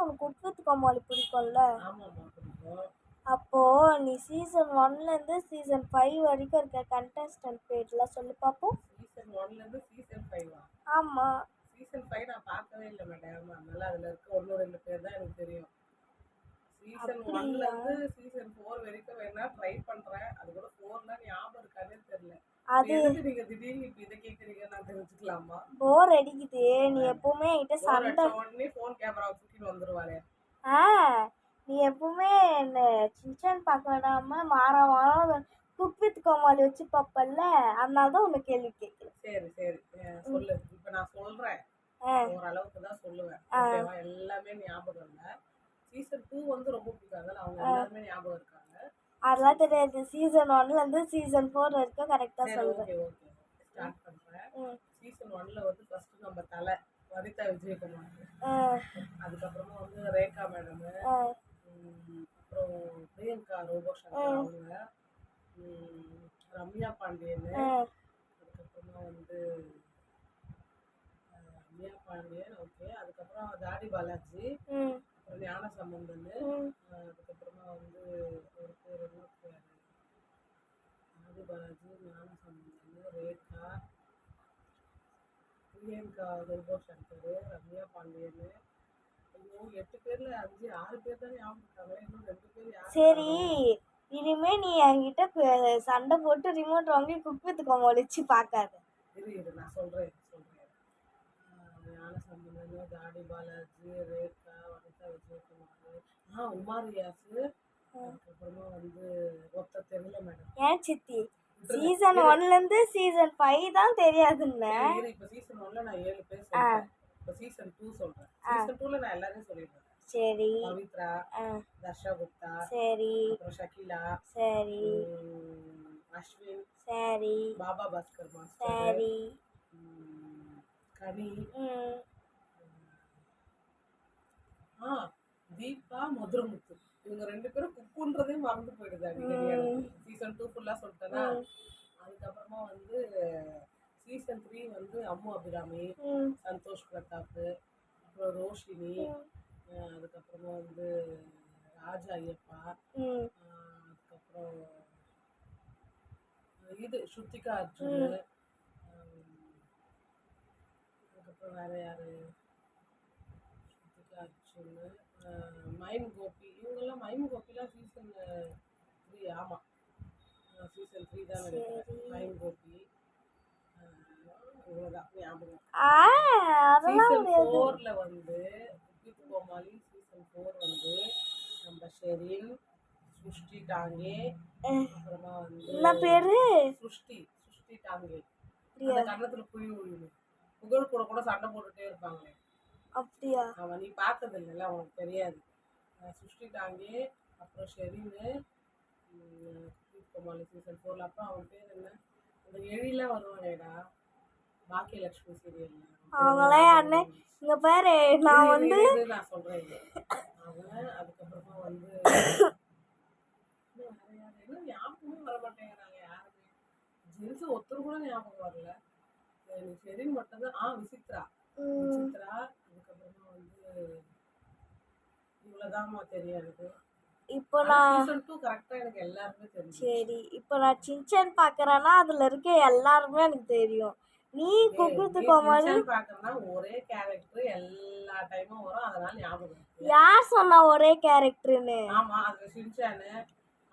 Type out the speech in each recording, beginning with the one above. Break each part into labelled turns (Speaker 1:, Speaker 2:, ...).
Speaker 1: உனக்கு cook with கோமாளி பிடிக்கும்ல?
Speaker 2: ஆமாம்மா பிடிக்கும்.
Speaker 1: அப்போ நீ சீசன் 1லேருந்து சீசன் 5 வரைக்கும் இருக்க கண்டஸ்டன்ட் பேர்லாம் சொல்லு பார்ப்போம்.
Speaker 2: சீசன் 1லேருந்து சீசன் 5வா?
Speaker 1: ஆமா.
Speaker 2: சீசன் 5 நான் பார்க்கவே இல்லை மேடம். அதனால அதில் இருக்க 1-2 பேர் தான் எனக்கு தெரியும். சீசன் 1லேருந்து சீசன் 4 வரைக்கும் வேணா ட்ரை பண்ணுறேன். அது கூட 4லாம் ஞாபகம் இருக்கானே தெரியல.
Speaker 1: அது
Speaker 2: நீங்க திடீர்னு இப்போ இதை கேட்குறீங்க, நான் தெரிஞ்சுக்கலாமா?
Speaker 1: போர் அடிக்குது. நீ எப்பவுமே என்கிட்ட சண்டை
Speaker 2: உடனே ஃபோன் கேமரா தூக்கிட்டு வந்துருவாரு.
Speaker 1: நீ எப்பவுமே என்ன சின்சான் பார்க்க விடாம வாரம் குக் வித் கோமாளி வச்சு பார்ப்பல்ல, அதனால தான் உன்னை கேள்வி கேட்குறேன்.
Speaker 2: சரி சரி சொல்லு. இப்போ நான் சொல்றேன், ஓரளவுக்கு தான் சொல்லுவேன். ஓகேவா? எல்லாமே ஞாபகம் இல்லை. சீசன் 2 வந்து ரொம்ப பிடிக்காது. அவங்க எல்லாருமே ஞாபகம் இருக்காங்க.
Speaker 1: அதெல்லாம் தெரியாது. சீசன் 1லேருந்து சீசன் 4 வரைக்கும் கரெக்டாக சொல்றேன்.
Speaker 2: ஓகே ஓகே ஸ்டார்ட் பண்ணுறேன். சீசன் 1ல வந்து ஃபர்ஸ்ட் நம்ம தலை வனிதா விஜயகுமார், அதுக்கப்புறமா வந்து ரேகா மேடம், அப்புறம் பிரியங்கா ரோபோ சங்கர் அவங்க, ரம்யா பாண்டியன், அதுக்கப்புறமா வந்து ரம்யா பாண்டியன். ஓகே. அதுக்கப்புறம் தாடி பாலாஜி, அப்புறம் ஞான சம்பந்தன், அதுக்கப்புறமா வந்து ஒரு பேர் என்ன பேர், தாடி பாலாஜி, ஞான சம்பந்தன், ரேகா, பிரியங்கா ரோபோ சங்கர், ரம்யா பாண்டியன். ஐயோ 8 பேர்ல 5-6 பேர் தான் ஞாபகம் இருக்காங்க. இன்னும் 2 பேர் யார்?
Speaker 1: சரி, இனிமே நீ என்கிட்ட சண்டை போட்டு ரிமோட் வாங்கி குக் வித் கோமாளி வச்சு பார்க்காத.
Speaker 2: இரு நான் சொல்றேன். ஞான சம்பந்தன், தாடி பாலாஜி, ரேகா, வனிதா விஜயகுமார், உமார் யாசு, அதுக்கப்புறமா வந்து ஒத்த தெரியல மேடம்.
Speaker 1: ஏன் சித்தி சீசன் 1லேருந்து சீசன் 5 தான் தெரியாதுன்னு?
Speaker 2: இப்போ சீசன் 1ல நான் 7 பேர் சொல்றேன். இப்போ சீசன் 2 சொல்றேன். சீசன் 2ல நான் எல்லாரையும் சொல்லிடுறேன்.
Speaker 1: சரி.
Speaker 2: பவித்ரா, தர்ஷா குப்தா,
Speaker 1: சரி,
Speaker 2: அப்புறம் ஷகிலா,
Speaker 1: சரி,
Speaker 2: அஸ்வின்,
Speaker 1: சரி,
Speaker 2: பாபா பாஸ்கர் மாஸ்டர்,
Speaker 1: சரி,
Speaker 2: கனி, தீபா, மதுரமுத்து. இவங்க 2 பேரும் குக்குன்றதே மறந்து போயிடுது அடிக்கடி. சீசன் 2 ஃபுல்லா சொல்லிட்டேன்னா. அதுக்கப்புறமா வந்து சீசன் 3 வந்து அம்மு அபிராமி, சந்தோஷ் பிரதாப், அப்புறம் ரோஷினி, அதுக்கப்புறமா வந்து ராஜா ஐயப்பா, அதுக்கப்புறம் இது ஸ்ருத்திகா அர்ஜுன், அதுக்கப்புறம் வேற யாரு, ஸ்ருத்திகா அர்ஜுன், மைம் கோபி. இவங்கெல்லாம் மைம் கோபிலாம் சீசன் 3. ஆமாம், சீசன் 3 தான் நினைக்கிறேன். மைம் கோபி இவ்வளோதான் ஞாபகம். சீசன் 4ல வந்து குக் வித் கோமாளி சீசன் 4 வந்து நம்ம ஷெரின், சுஷ்டி டாங்கே, அப்புறமா வந்து
Speaker 1: என்ன பேரு? சுஷ்டி
Speaker 2: டாங்கே. அந்த கண்ணத்துல குழி விழுது. புகழ் கூட சண்டை போட்டுட்டே இருப்பாங்களே.
Speaker 1: அப்படியா?
Speaker 2: அவன் நீ பார்த்தது இல்லைல்ல, அவனுக்கு தெரியாது. சுஷ்டி டாங்கே, அப்புறம் ஷெரின், கோமாளி சீசன் 4ல. அப்புறம் அவன் பேர் என்ன, அந்த எழிலாம் வருவாங்கடா பாக்கியலட்சுமி சீரியல்ல.
Speaker 1: அவங்களே அண்ணன் இங்க பாரு, நான் வந்து
Speaker 2: நான் சொல்றேன் அவன். அதுக்கப்புறமா வந்து என்ன ஞாபகமே வர மாட்டேங்கிறாங்க யாருமே. ஜென்ஸ் ஒருத்தர் கூட ஞாபகம் வரல. ஷெரின் மட்டும் தான். விசித்ரா. அதுக்கப்புறமா வந்து இவ்வளவுதான்மா தெரியாது. இப்போ நான் சீசன் 2 கரெக்ட்டா எனக்கு எல்லாருமே தெரியும்.
Speaker 1: சரி, இப்போ நான் சின்சான் பார்க்கறேன்னா அதுல இருக்க எல்லாருமே எனக்கு தெரியும். நீ குக் வித் கோமாளி
Speaker 2: பார்க்கறனா ஒரே கேரக்டர் எல்லா டைமும் வரும், அதனால ஞாபகம்.
Speaker 1: யார் சொன்னா ஒரே கேரக்டர்னு?
Speaker 2: ஆமா, அது சின்சான்,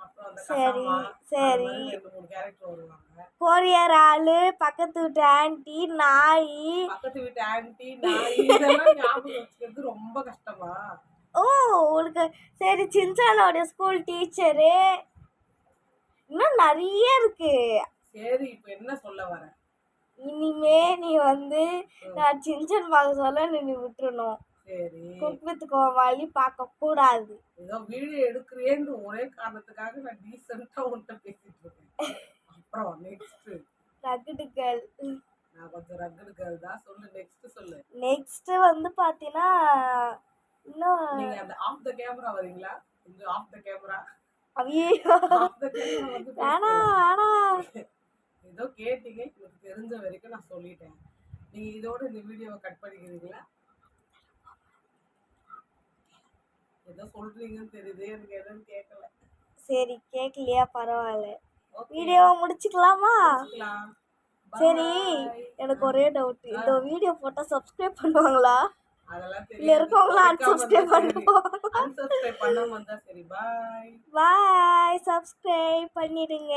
Speaker 2: அப்புறம் அந்த
Speaker 1: சரி சரி
Speaker 2: 2-3 கேரக்டர் வருவாங்க.
Speaker 1: கொரியர் ஆளு, பக்கத்து வீட்டு ஆன்ட்டி, நாய்.
Speaker 2: பக்கத்து வீட்டு ஆன்ட்டி, நாய் இதெல்லாம் ஞாபகம் வச்சுக்கிறது ரொம்ப கஷ்டமா?
Speaker 1: உனக்கு சரி, சின்சானோட ஸ்கூல் டீச்சரு, இன்னும் நிறைய இருக்கு.
Speaker 2: சரி, இப்போ என்ன சொல்ல வர?
Speaker 1: இனிமே நீ வந்து நான் சின்சான் பார்க்க சொல்ல நீ விட்டுறணும்.
Speaker 2: சரி,
Speaker 1: குக் வித் கோமாளி பார்க்க கூடாது.
Speaker 2: ஏதோ வீடியோ எடுக்கிறேன்னு ஒரே காரணத்துக்காக நான் டீசெண்டா உன்கிட்ட பேசிட்டு இருக்கேன். அப்புறம் நெக்ஸ்ட்
Speaker 1: ரகுடு கேர்ள்.
Speaker 2: நான் கொஞ்சம் ரகுடு கேர்ள் தான். சொல்லு, நெக்ஸ்ட் சொல்லு.
Speaker 1: நெக்ஸ்ட் வந்து பாத்தீங்கன்னா இன்னும்
Speaker 2: நீங்க அந்த ஆஃப் த கேமரா வரீங்களா? கொஞ்சம் ஆஃப் த கேமரா.
Speaker 1: ஐயோ
Speaker 2: ஆஃப் த கேமரா வந்து
Speaker 1: வேணாம்.
Speaker 2: ஏதோ கேட்டீங்க, எனக்கு தெரிஞ்ச வரைக்கும் நான் சொல்லிட்டேன். நீங்க இதோட இந்த வீடியோவை கட் பண்ணிக்கிறீங்களா? ஏதோ சொல்றீங்கன்னு தெரியுது, எனக்கு எதுவும் கேட்கல.
Speaker 1: சரி கேட்கலையா பரவாயில்ல.
Speaker 2: ஓகே,
Speaker 1: வீடியோவை முடிச்சுக்கலாமா?
Speaker 2: வச்சுக்கலாம்.
Speaker 1: சரி
Speaker 2: பாய்.
Speaker 1: எனக்கு ஒரே டவுட், இந்த வீடியோ போட்டால் சப்ஸ்கிரைப் பண்ணுவாங்களா
Speaker 2: அதெல்லாம்
Speaker 1: இல்லை
Speaker 2: தெரியாது.
Speaker 1: இருக்கவங்களா
Speaker 2: வைக்காம
Speaker 1: அன்சப்ஸ்கிரைப்
Speaker 2: இருந்தா சரி.
Speaker 1: பண்ணுவாங்க?
Speaker 2: unsubscribe பண்ணாம இருந்தா சரி. பாய்.
Speaker 1: பாய், சப்ஸ்கிரைப் பண்ணிடுங்க.